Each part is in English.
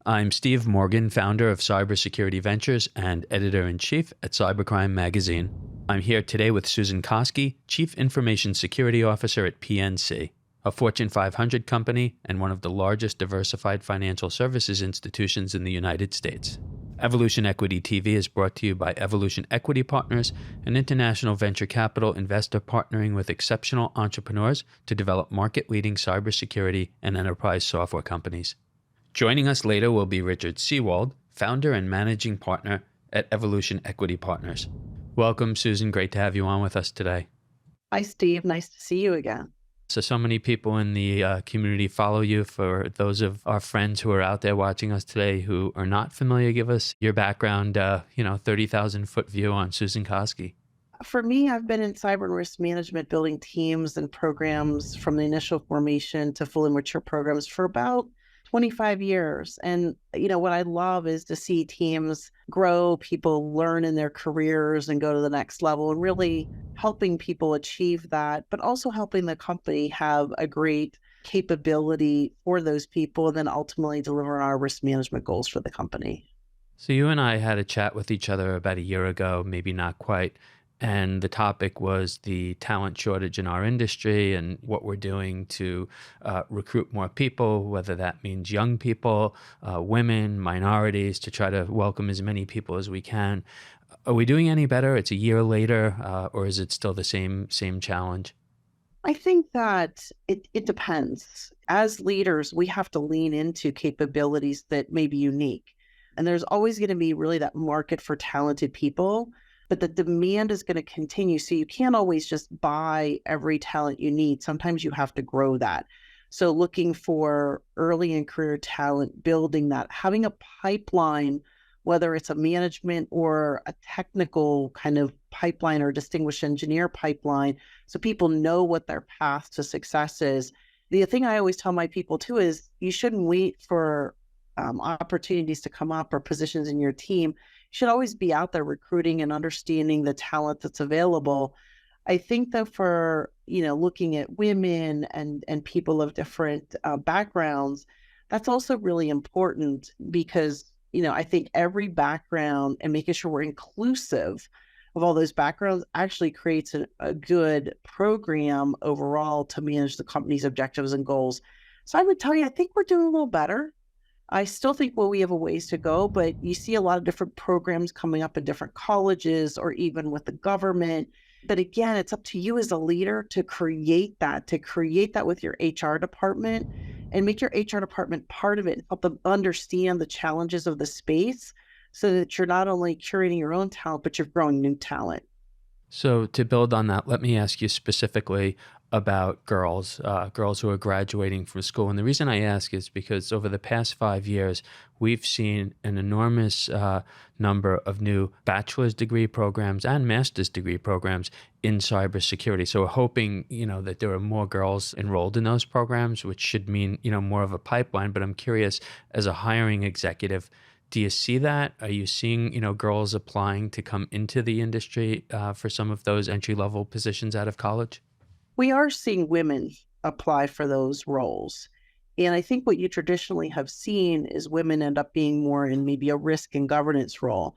I'm Steve Morgan, founder of Cybersecurity Ventures and editor-in-chief at Cybercrime magazine. I'm here today with Susan Koski, Chief Information Security Officer at PNC, a Fortune 500 company and one of the largest diversified financial services institutions in the United States. Evolution Equity TV is brought to you by Evolution Equity Partners, an international venture capital investor partnering with exceptional entrepreneurs to develop market-leading cybersecurity and enterprise software companies. Joining us later will be Richard Seawald, founder and managing partner at Evolution Equity Partners. Welcome, Susan. Great to have you on with us today. Hi, Steve. Nice to see you again. So many people in the community follow you. For those of our friends who are out there watching us today who are not familiar, give us your background, 30,000-foot view on Susan Koski. For me, I've been in cyber and risk management, building teams and programs from the initial formation to fully mature programs for about 25 years. And, what I love is to see teams grow, people learn in their careers and go to the next level, and really helping people achieve that, but also helping the company have a great capability for those people, and then ultimately deliver our risk management goals for the company. So you and I had a chat with each other about a year ago, maybe not quite. And the topic was the talent shortage in our industry and what we're doing to recruit more people, whether that means young people, women, minorities, to try to welcome as many people as we can. Are we doing any better? It's a year later, or is it still the same challenge? I think that it depends. As leaders, we have to lean into capabilities that may be unique. And there's always going to be really that market for talented people, but the demand is going to continue. So you can't always just buy every talent you need. Sometimes you have to grow that. So looking for early in career talent, building that, having a pipeline, whether it's a management or a technical kind of pipeline or distinguished engineer pipeline, so people know what their path to success is. The thing I always tell my people too is you shouldn't wait for opportunities to come up or positions in your team. You should always be out there recruiting and understanding the talent that's available. I think that for, looking at women and people of different backgrounds, that's also really important because, I think every background and making sure we're inclusive of all those backgrounds actually creates a good program overall to manage the company's objectives and goals. So I would tell you, I think we're doing a little better. I still think, we have a ways to go, but you see a lot of different programs coming up in different colleges or even with the government. But again, it's up to you as a leader to create that with your HR department and make your HR department part of it, help them understand the challenges of the space so that you're not only curating your own talent, but you're growing new talent. So to build on that, let me ask you specifically about girls who are graduating from school. And the reason I ask is because over the past 5 years, we've seen an enormous number of new bachelor's degree programs and master's degree programs in cybersecurity. So we're hoping, that there are more girls enrolled in those programs, which should mean, more of a pipeline. But I'm curious, as a hiring executive, do you see that? Are you seeing, girls applying to come into the industry for some of those entry-level positions out of college? We are seeing women apply for those roles. And I think what you traditionally have seen is women end up being more in maybe a risk and governance role.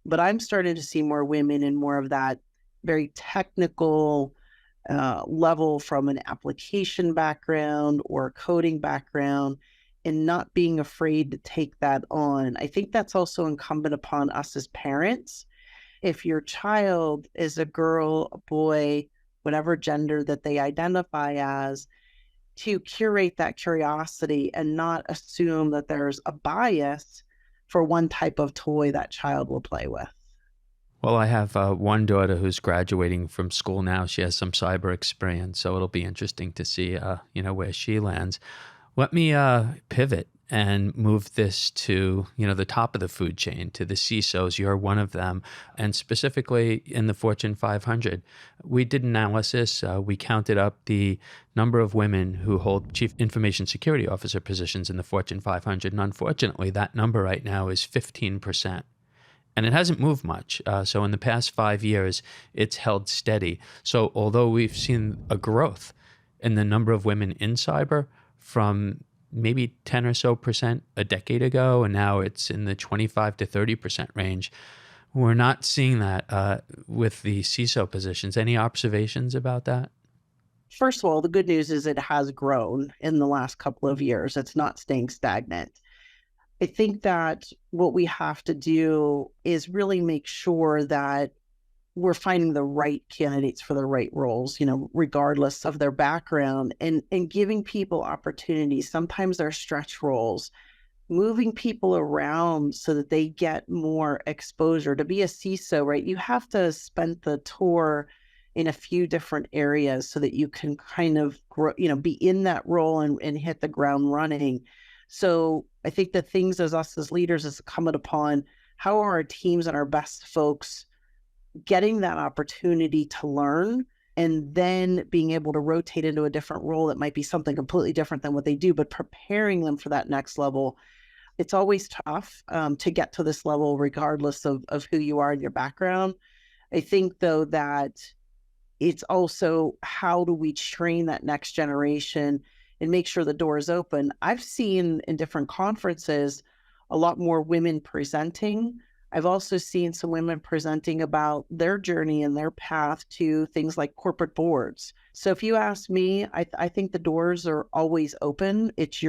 But I'm starting to see more women in more of that very technical level from an application background or a coding background, and not being afraid to take that on. I think that's also incumbent upon us as parents. If your child is a girl, a boy, whatever gender that they identify as, to curate that curiosity and not assume that there's a bias for one type of toy that child will play with. Well, I have one daughter who's graduating from school now. She has some cyber experience, so it'll be interesting to see, where she lands. Let me pivot and move this to, the top of the food chain, to the CISOs. You're one of them. And specifically in the Fortune 500, we did analysis. We counted up the number of women who hold Chief Information Security Officer positions in the Fortune 500. And unfortunately, that number right now is 15%. And it hasn't moved much. So in the past 5 years, it's held steady. So although we've seen a growth in the number of women in cyber from maybe 10 or so percent a decade ago, and now it's in the 25 to 30% range. We're not seeing that with the CISO positions. Any observations about that? First of all, the good news is it has grown in the last couple of years. It's not staying stagnant. I think that what we have to do is really make sure that we're finding the right candidates for the right roles, regardless of their background, and giving people opportunities. Sometimes they're stretch roles, moving people around so that they get more exposure. To be a CISO, right, you have to spend the tour in a few different areas so that you can kind of grow, be in that role and hit the ground running. So I think the things as us as leaders is coming upon how are our teams and our best folks getting that opportunity to learn and then being able to rotate into a different role that might be something completely different than what they do, but preparing them for that next level. It's always tough to get to this level, regardless of who you are and your background. I think, though, that it's also how do we train that next generation and make sure the door is open. I've seen in different conferences a lot more women presenting. I've also seen some women presenting about their journey and their path to things like corporate boards. So if you ask me, I think the doors are always open. It's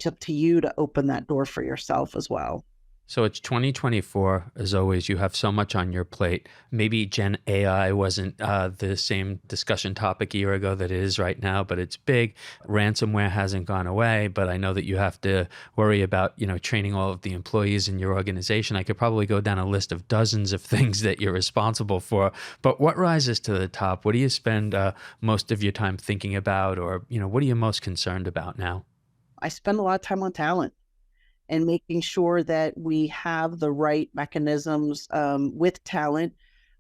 up to you to open that door for yourself as well. So it's 2024. As always, you have so much on your plate. Maybe Gen AI wasn't the same discussion topic a year ago that it is right now, but it's big. Ransomware hasn't gone away, but I know that you have to worry about, training all of the employees in your organization. I could probably go down a list of dozens of things that you're responsible for. But what rises to the top? What do you spend most of your time thinking about, or what are you most concerned about now? I spend a lot of time on talent and making sure that we have the right mechanisms with talent,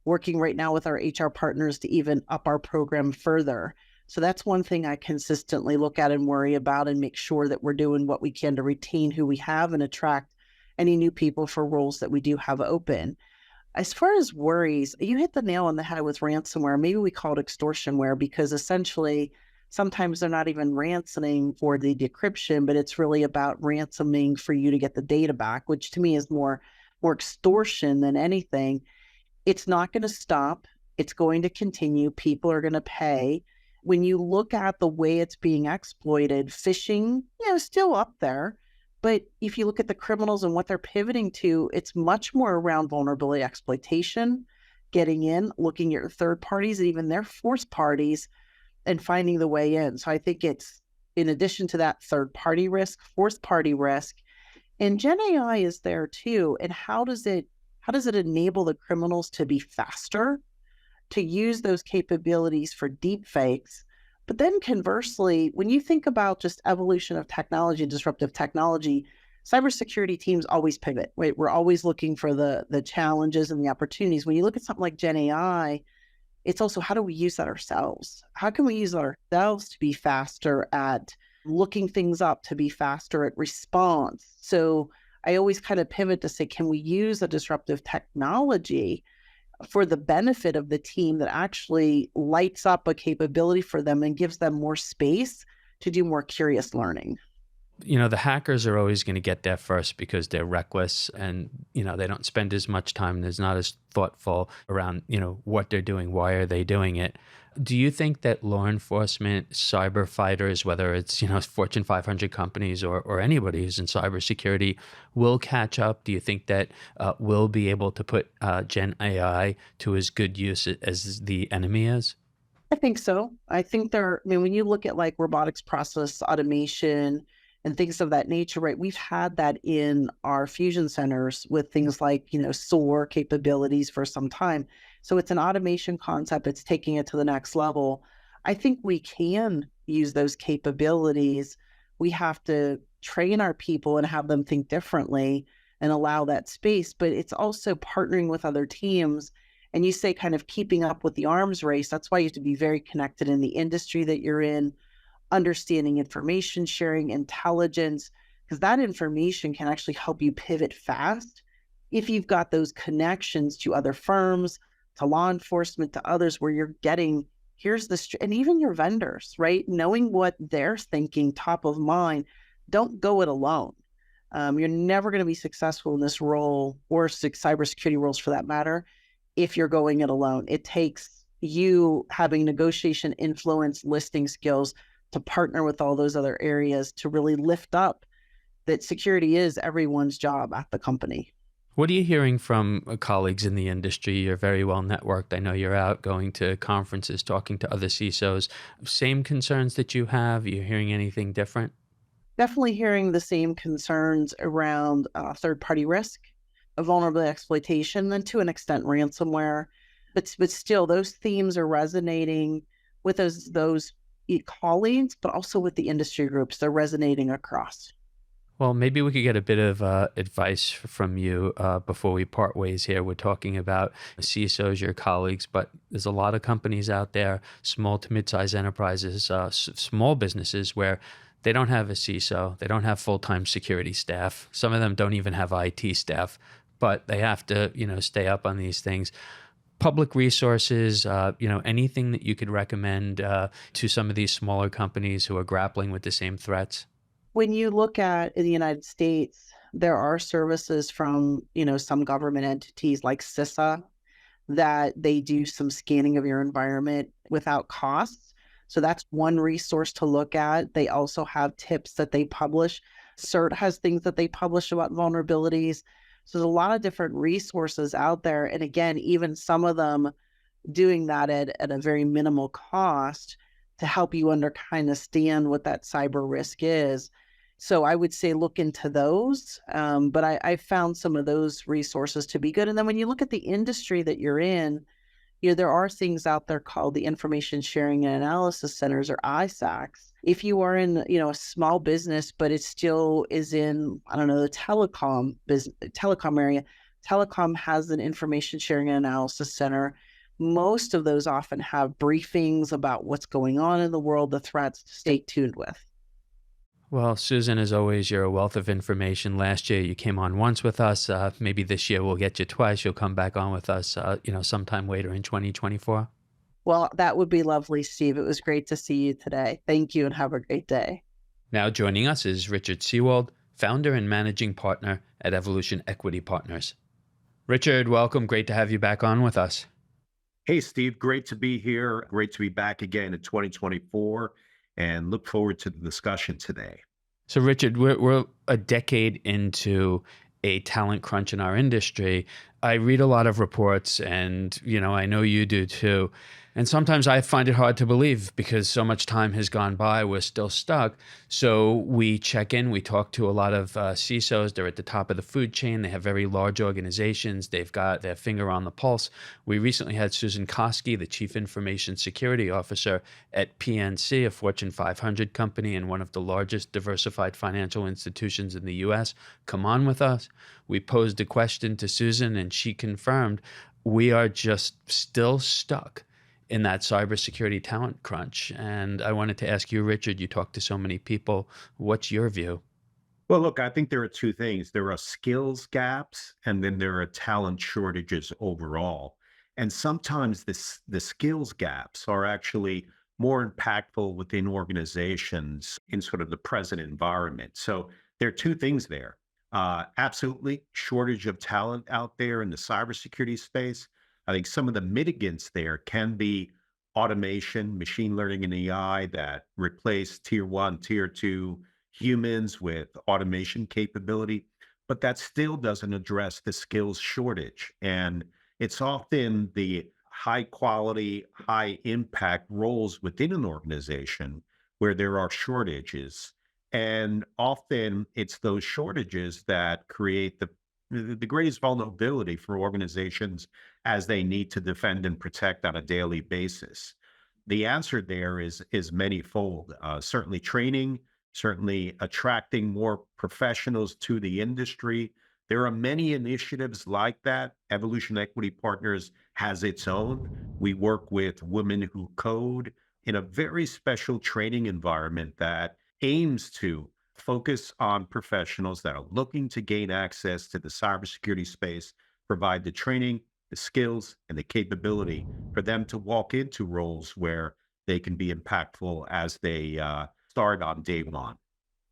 working right now with our HR partners to even up our program further. So that's one thing I consistently look at and worry about and make sure that we're doing what we can to retain who we have and attract any new people for roles that we do have open. As far as worries, you hit the nail on the head with ransomware. Maybe we call it extortionware because essentially sometimes they're not even ransoming for the decryption, but it's really about ransoming for you to get the data back, which to me is more extortion than anything. It's not going to stop. It's going to continue. People are going to pay. When you look at the way it's being exploited, phishing, still up there. But if you look at the criminals and what they're pivoting to, it's much more around vulnerability exploitation, getting in, looking at your third parties, and even their fourth parties, and finding the way in. So I think it's, in addition to that third party risk, fourth party risk, and Gen AI is there too. And how does it enable the criminals to be faster, to use those capabilities for deep fakes? But then conversely, when you think about just evolution of technology, disruptive technology, cybersecurity teams always pivot, right? We're always looking for the challenges and the opportunities. When you look at something like Gen AI, it's also how do we use that ourselves? How can we use that ourselves to be faster at looking things up, to be faster at response? So I always kind of pivot to say, can we use a disruptive technology for the benefit of the team that actually lights up a capability for them and gives them more space to do more curious learning? The hackers are always going to get there first because they're reckless and, they don't spend as much time. There's not as thoughtful around, what they're doing. Why are they doing it? Do you think that law enforcement, cyber fighters, whether it's, Fortune 500 companies or anybody who's in cybersecurity, will catch up? Do you think that we'll be able to put Gen AI to as good use as the enemy is? I think so. I think when you look at like robotics process automation and things of that nature, right? We've had that in our fusion centers with things like, SOAR capabilities for some time. So it's an automation concept. It's taking it to the next level. I think we can use those capabilities. We have to train our people and have them think differently and allow that space. But it's also partnering with other teams. And you say kind of keeping up with the arms race. That's why you have to be very connected in the industry that you're in, understanding information sharing, intelligence, because that information can actually help you pivot fast if you've got those connections to other firms, to law enforcement, to others where you're getting, and even your vendors, right? Knowing what they're thinking top of mind don't go it alone. You're never going to be successful in this role or cybersecurity roles for that matter if you're going it alone. It takes you having negotiation, influence, listing skills to partner with all those other areas to really lift up that security is everyone's job at the company. What are you hearing from colleagues in the industry? You're very well networked. I know you're out going to conferences, talking to other CISOs. Same concerns that you have? You're hearing anything different? Definitely hearing the same concerns around third-party risk, vulnerability exploitation, and to an extent ransomware. But still, those themes are resonating with those colleagues, but also with the industry groups. They're resonating across. Well, maybe we could get a bit of advice from you before we part ways here. We're talking about CISOs, your colleagues, but there's a lot of companies out there, small to mid-sized enterprises, small businesses where they don't have a CISO, they don't have full-time security staff. Some of them don't even have IT staff, but they have to, stay up on these things. Public resources, anything that you could recommend to some of these smaller companies who are grappling with the same threats? When you look at in the United States, there are services from, some government entities like CISA that they do some scanning of your environment without costs. So that's one resource to look at. They also have tips that they publish. CERT has things that they publish about vulnerabilities. So there's a lot of different resources out there. And again, even some of them doing that at a very minimal cost to help you understand what that cyber risk is. So I would say look into those. But I found some of those resources to be good. And then when you look at the industry that you're in, there are things out there called the Information Sharing and Analysis Centers, or ISACs. If you are in, a small business, but it still is in, I don't know, the telecom area, telecom has an Information Sharing and Analysis Center. Most of those often have briefings about what's going on in the world, the threats to stay tuned with. Well, Susan, as always, you're a wealth of information. Last year, you came on once with us. Maybe this year we'll get you twice. You'll come back on with us, sometime later in 2024. Well, that would be lovely, Steve. It was great to see you today. Thank you and have a great day. Now joining us is Richard Seawald, founder and managing partner at Evolution Equity Partners. Richard, welcome. Great to have you back on with us. Hey, Steve, great to be here. Great to be back again in 2024 and look forward to the discussion today. So, Richard, we're a decade into a talent crunch in our industry. I read a lot of reports and, I know you do too. And sometimes I find it hard to believe because so much time has gone by, we're still stuck. So we check in, we talk to a lot of CISOs. They're at the top of the food chain. They have very large organizations. They've got their finger on the pulse. We recently had Susan Koski, the Chief Information Security Officer at PNC, a Fortune 500 company and one of the largest diversified financial institutions in the US, come on with us. We posed a question to Susan and she confirmed we are just still stuck in that cybersecurity talent crunch. And I wanted to ask you, Richard, you talk to so many people. What's your view? Well, look, I think there are two things. There are skills gaps, and then there are talent shortages overall. And sometimes the skills gaps are actually more impactful within organizations in sort of the present environment. So there are two things there. Absolutely, shortage of talent out there in the cybersecurity space. I think some of the mitigants there can be automation, machine learning, and AI that replace tier one, tier two humans with automation capability. But that still doesn't address the skills shortage. And it's often the high quality, high impact roles within an organization where there are shortages. And often it's those shortages that create the greatest vulnerability for organizations as they need to defend and protect on a daily basis. The answer there is manyfold. Certainly training, certainly attracting more professionals to the industry. There are many initiatives like that. Evolution Equity Partners has its own. We work with Women Who Code in a very special training environment that aims to focus on professionals that are looking to gain access to the cybersecurity space, provide the training, the skills, and the capability for them to walk into roles where they can be impactful as they start on day one.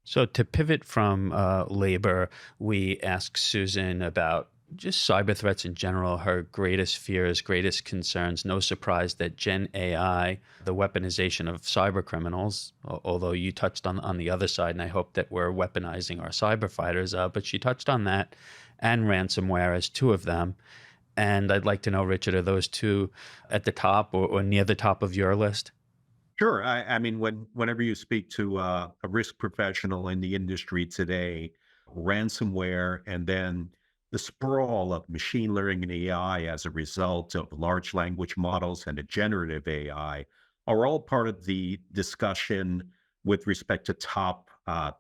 So to pivot from labor, we asked Susan about just cyber threats in general, her greatest fears, greatest concerns. No surprise that Gen AI, the weaponization of cyber criminals, although you touched on the other side, and I hope that we're weaponizing our cyber fighters, but she touched on that and ransomware as two of them. And I'd like to know, Richard, are those two at the top or near the top of your list? Sure. I mean, whenever you speak to a risk professional in the industry today, ransomware and then the sprawl of machine learning and AI as a result of large language models and a generative AI are all part of the discussion with respect to top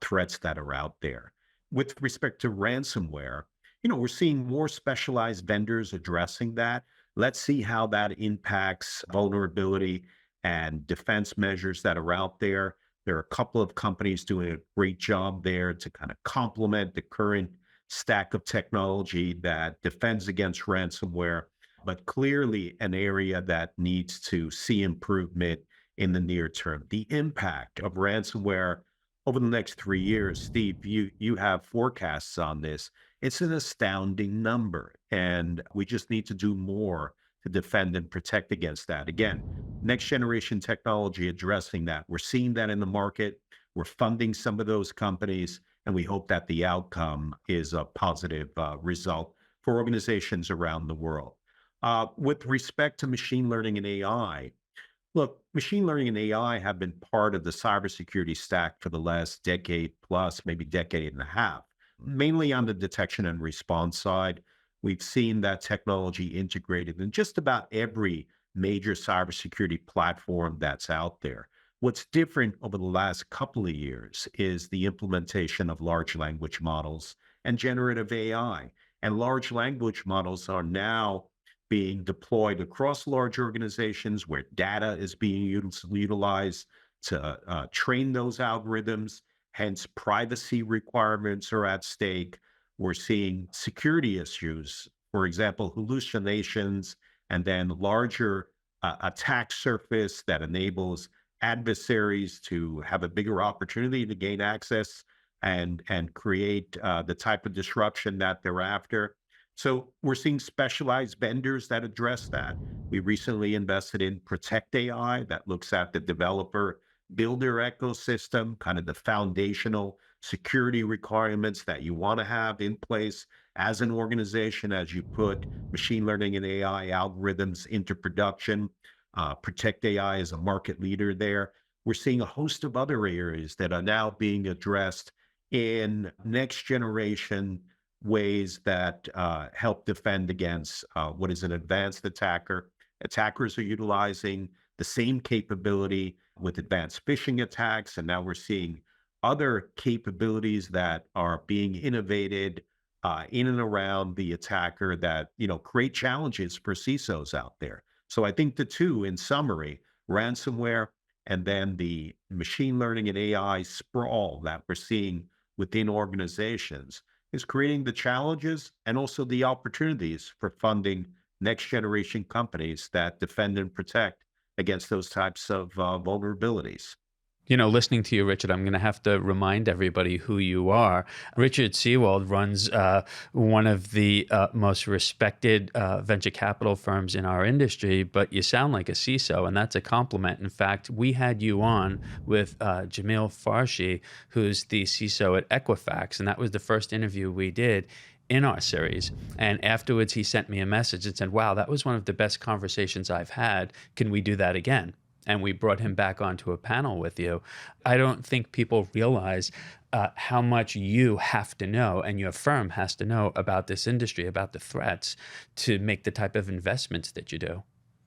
threats that are out there. With respect to ransomware, we're seeing more specialized vendors addressing that. Let's see how that impacts vulnerability and defense measures that are out there. There are a couple of companies doing a great job there to kind of complement the current stack of technology that defends against ransomware, but clearly an area that needs to see improvement in the near term. The impact of ransomware over the next 3 years, Steve, you have forecasts on this. It's an astounding number, and we just need to do more to defend and protect against that. Again, next generation technology addressing that. We're seeing that in the market. We're funding some of those companies, and we hope that the outcome is a positive result for organizations around the world. With respect to machine learning and AI, look, machine learning and AI have been part of the cybersecurity stack for the last decade plus, maybe decade and a half, mainly on the detection and response side. We've seen that technology integrated in just about every major cybersecurity platform that's out there. What's different over the last couple of years is the implementation of large language models and generative AI. And large language models are now being deployed across large organizations where data is being utilized to train those algorithms. Hence, privacy requirements are at stake. We're seeing security issues, for example, hallucinations, and then larger attack surface that enables adversaries to have a bigger opportunity to gain access and create the type of disruption that they're after. So we're seeing specialized vendors that address that. We recently invested in Protect AI that looks at the developer builder ecosystem, kind of the foundational security requirements that you want to have in place as an organization as you put machine learning and AI algorithms into production. Protect AI is a market leader there. We're seeing a host of other areas that are now being addressed in next generation ways that help defend against what is an advanced attacker. Attackers are utilizing the same capability with advanced phishing attacks, and now we're seeing other capabilities that are being innovated in and around the attacker that create challenges for CISOs out there. So I think the two, in summary, ransomware and then the machine learning and AI sprawl that we're seeing within organizations is creating the challenges and also the opportunities for funding next generation companies that defend and protect against those types of vulnerabilities. Listening to you, Richard, I'm going to have to remind everybody who you are. Richard Seawald runs one of the most respected venture capital firms in our industry, but you sound like a CISO, and that's a compliment. In fact, we had you on with Jamil Farshi, who's the CISO at Equifax, and that was the first interview we did in our series. And afterwards, he sent me a message and said, wow, that was one of the best conversations I've had. Can we do that again? And we brought him back onto a panel with you. I don't think people realize how much you have to know and your firm has to know about this industry, about the threats, to make the type of investments that you do.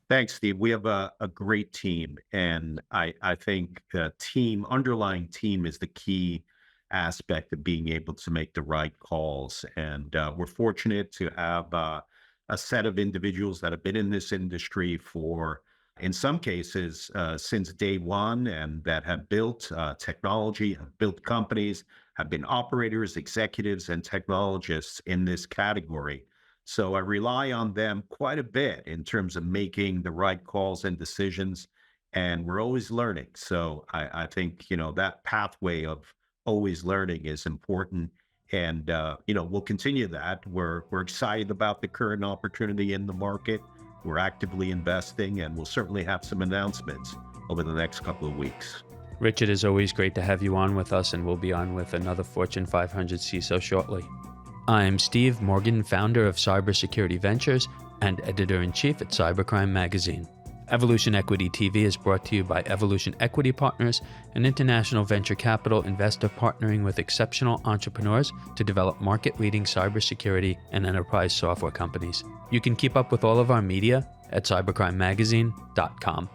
Thanks, Steve. We have a great team, and I think the underlying team is the key aspect of being able to make the right calls. And we're fortunate to have a set of individuals that have been in this industry for, in some cases, since day one, and that have built technology, have built companies, have been operators, executives, and technologists in this category. So I rely on them quite a bit in terms of making the right calls and decisions, and we're always learning. So I think that pathway of always learning is important. And, we'll continue that. We're excited about the current opportunity in the market. We're actively investing, and we'll certainly have some announcements over the next couple of weeks. Richard, it's always great to have you on with us, and we'll be on with another Fortune 500 CISO shortly. I'm Steve Morgan, founder of Cybersecurity Ventures and editor-in-chief at Cybercrime magazine. Evolution Equity TV is brought to you by Evolution Equity Partners, an international venture capital investor partnering with exceptional entrepreneurs to develop market-leading cybersecurity and enterprise software companies. You can keep up with all of our media at cybercrimemagazine.com.